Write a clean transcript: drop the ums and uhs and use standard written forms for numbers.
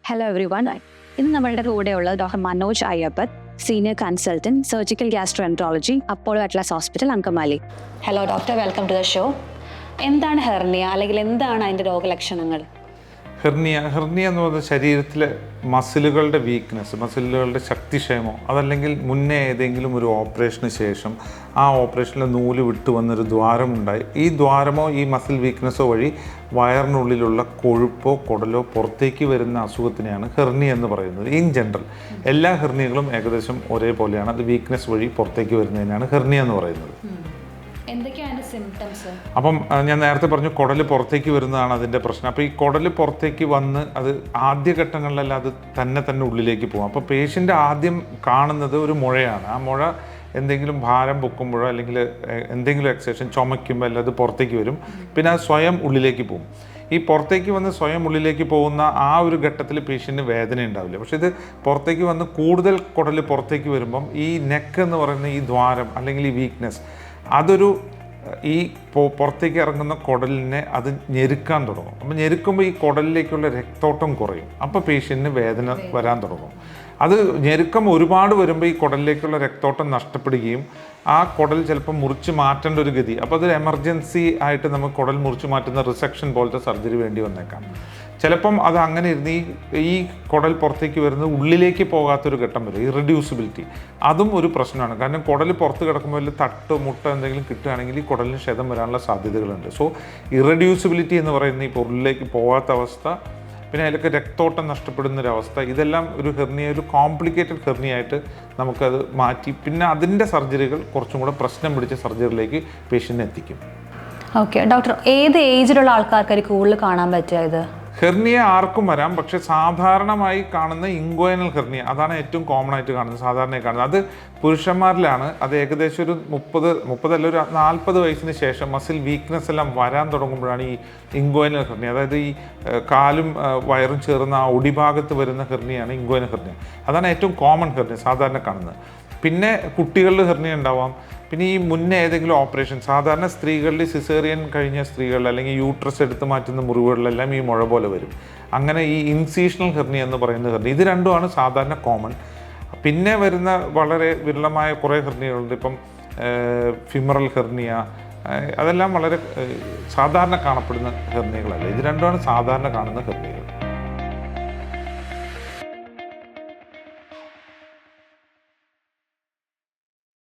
Hello every one. ഇന്ന് നമ്മളുടെ കൂടെയുള്ളത് doctor Manoj Ayyappan, senior consultant surgical gastroenterology, Apollo Atlas hospital, Angamaly. Hello doctor, welcome to the show. എന്താണ് hernia, അല്ലെങ്കിൽ എന്താണ് അതിൻ്റെ രോഗലക്ഷണങ്ങൾ? ഹെർണിയ എന്ന് പറയുന്നത് ശരീരത്തിലെ മസിലുകളുടെ വീക്ക്നെസ്, മസിലുകളുടെ ശക്തിക്ഷയമോ അതല്ലെങ്കിൽ മുന്നേ ഏതെങ്കിലും ഒരു ഓപ്പറേഷന് ശേഷം ആ ഓപ്പറേഷനിൽ നൂല് വിട്ടു വന്നൊരു ദ്വാരമുണ്ടായി, ഈ ദ്വാരമോ ഈ മസിൽ വീക്ക്നെസ്സോ വഴി വയറിനുള്ളിലുള്ള കൊഴുപ്പോ കുടലോ പുറത്തേക്ക് വരുന്ന അസുഖത്തിനെയാണ് ഹെർണിയ എന്ന് പറയുന്നത്. ഇൻ ജനറൽ എല്ലാ ഹെർണിയകളും ഏകദേശം ഒരേപോലെയാണ്. അത് വീക്ക്നെസ് വഴി പുറത്തേക്ക് വരുന്നതിനാണ് ഹെർണിയ എന്ന് പറയുന്നത്. എന്തൊക്കെയാണ് സിംറ്റംസ്? അപ്പം ഞാൻ നേരത്തെ പറഞ്ഞു കുടൽ പുറത്തേക്ക് വരുന്നതാണ് അതിൻ്റെ പ്രശ്നം. അപ്പോൾ ഈ കുടൽ പുറത്തേക്ക് വന്ന് അത് ആദ്യഘട്ടങ്ങളിലെല്ലാം അത് തന്നെ ഉള്ളിലേക്ക് പോകും. അപ്പോൾ പേഷ്യൻ്റ് ആദ്യം കാണുന്നത് ഒരു മുഴയാണ്. ആ മുഴ എന്തെങ്കിലും ഭാരം പൊക്കുമ്പോഴോ അല്ലെങ്കിൽ എന്തെങ്കിലും എക്സേഷൻ ചുമയ്ക്കുമ്പോൾ എല്ലാം അത് പുറത്തേക്ക് വരും. പിന്നെ അത് സ്വയം ഉള്ളിലേക്ക് പോകും. ഈ പുറത്തേക്ക് വന്ന് സ്വയം ഉള്ളിലേക്ക് പോകുന്ന ആ ഒരു ഘട്ടത്തിൽ പേഷ്യൻറ്റിന് വേദന ഉണ്ടാവില്ല. പക്ഷേ ഇത് പുറത്തേക്ക് വന്ന് കൂടുതൽ കുടൽ പുറത്തേക്ക് വരുമ്പം ഈ നെക്ക് എന്ന് പറയുന്ന ഈ ദ്വാരം അല്ലെങ്കിൽ ഈ വീക്ക്നെസ് അതൊരു ഈ പുറത്തേക്ക് ഇറങ്ങുന്ന കുടലിനെ അത് ഞെരുക്കാൻ തുടങ്ങും. അപ്പോൾ ഞെരുക്കുമ്പോൾ ഈ കുടലിലേക്കുള്ള രക്തോട്ടം കുറയും. അപ്പോൾ പേഷ്യൻറ്റിന് വേദന വരാൻ തുടങ്ങും. അത് ഞെരുക്കം ഒരുപാട് വരുമ്പോൾ ഈ കുടലിലേക്കുള്ള രക്തോട്ടം നഷ്ടപ്പെടുകയും ആ കുടൽ ചിലപ്പോൾ മുറിച്ച് മാറ്റേണ്ട ഒരു ഗതി, അപ്പോൾ അതൊരു എമർജൻസി ആയിട്ട് നമുക്ക് കുടൽ മുറിച്ച് മാറ്റുന്ന റിസെക്ഷൻ പോലത്തെ സർജറി വേണ്ടി വന്നേക്കാം. ചിലപ്പം അത് അങ്ങനെ ഇരുന്ന് ഈ കുടൽ പുറത്തേക്ക് വരുന്നത് ഉള്ളിലേക്ക് പോകാത്തൊരു ഘട്ടം വരും, ഇറഡ്യൂസിബിലിറ്റി. അതും ഒരു പ്രശ്നമാണ്. കാരണം കുടൽ പുറത്ത് കിടക്കുമ്പോൾ വലിയ തട്ടോ മുട്ടോ എന്തെങ്കിലും കിട്ടുകയാണെങ്കിൽ ഈ കുടലിന് ക്ഷതം വരാനുള്ള സാധ്യതകളുണ്ട്. സോ ഇറഡ്യൂസിബിലിറ്റി എന്ന് പറയുന്ന ഈ ഉള്ളിലേക്ക് പോകാത്ത അവസ്ഥ, പിന്നെ അതിലൊക്കെ രക്തോട്ടം നഷ്ടപ്പെടുന്നൊരവസ്ഥ, ഇതെല്ലാം ഒരു ഹെർണിയ, ഒരു കോംപ്ലിക്കേറ്റഡ് ഹെർണിയായിട്ട് നമുക്കത് മാറ്റി പിന്നെ അതിൻ്റെ സർജറികൾ കുറച്ചും കൂടെ പ്രശ്നം പിടിച്ച സർജറിയിലേക്ക് പേഷ്യൻറ്റിനെ എത്തിക്കും. ഓക്കെ ഡോക്ടർ, ഏത് ഏജിലുള്ള ആൾക്കാർക്ക് കൂടുതൽ കാണാൻ പറ്റുക ഇത്? ഹെർണിയ ആർക്കും വരാം. പക്ഷേ സാധാരണമായി കാണുന്ന ഇൻഗോയനൽ ഹെർണിയ അതാണ് ഏറ്റവും കോമൺ ആയിട്ട് കാണുന്നത്, സാധാരണയായി കാണുന്നത്. അത് പുരുഷന്മാരിലാണ്. അത് ഏകദേശം ഒരു 30 അല്ല ഒരു 40 വയസ്സിന് ശേഷം മസിൽ വീക്ക്നെസ് എല്ലാം വരാൻ തുടങ്ങുമ്പോഴാണ് ഈ ഇൻഗോയനൽ ഹെർണിയ, അതായത് ഈ കാലും വയറും ചേർന്ന ആ ഒടിഭാഗത്ത് വരുന്ന ഹെർണിയാണ് ഇൻഗോയനൽ ഹെർണിയ. അതാണ് ഏറ്റവും കോമൺ ഹെർണിയ സാധാരണ കാണുന്നത്. പിന്നെ കുട്ടികളിൽ ഹെർണിയ ഉണ്ടാവാം. പിന്നെ ഈ മുന്നേ ഏതെങ്കിലും ഓപ്പറേഷൻ, സാധാരണ സ്ത്രീകളിൽ സിസേറിയൻ കഴിഞ്ഞ സ്ത്രീകളിൽ അല്ലെങ്കിൽ യൂട്രസ് എടുത്ത് മാറ്റുന്ന മുറിവുകളിലെല്ലാം ഈ മുഴ പോലെ വരും. അങ്ങനെ ഈ ഇൻസീഷണൽ ഹെർണിയ എന്ന് പറയുന്ന ഹെർണിയ, ഇത് രണ്ടുമാണ് സാധാരണ കോമൺ. പിന്നെ വരുന്ന വളരെ വിരളമായ കുറേ ഹെർണിയകളുണ്ട്. ഇപ്പം ഫിമറൽ ഹെർണിയ, അതെല്ലാം വളരെ സാധാരണ കാണപ്പെടുന്ന ഹെർണിയകളല്ല. ഇത് രണ്ടുമാണ് സാധാരണ കാണുന്ന ഹെർണിയ.